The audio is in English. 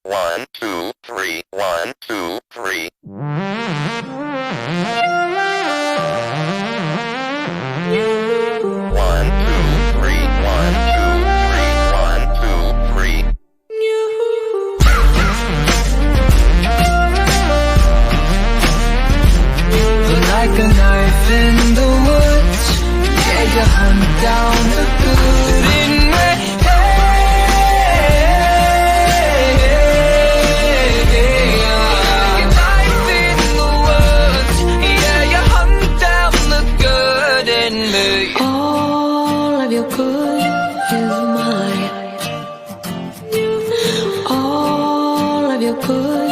1, 2, 3, 1, 2, 3. 1, 2, 3, 1, 2, 3, 1, 2, 3. Like a knife in the woods, yeah, you hunt down the good in me. Like a knife in the woods, yeah, you hunt down the good in me. All of your good is mine. All of your good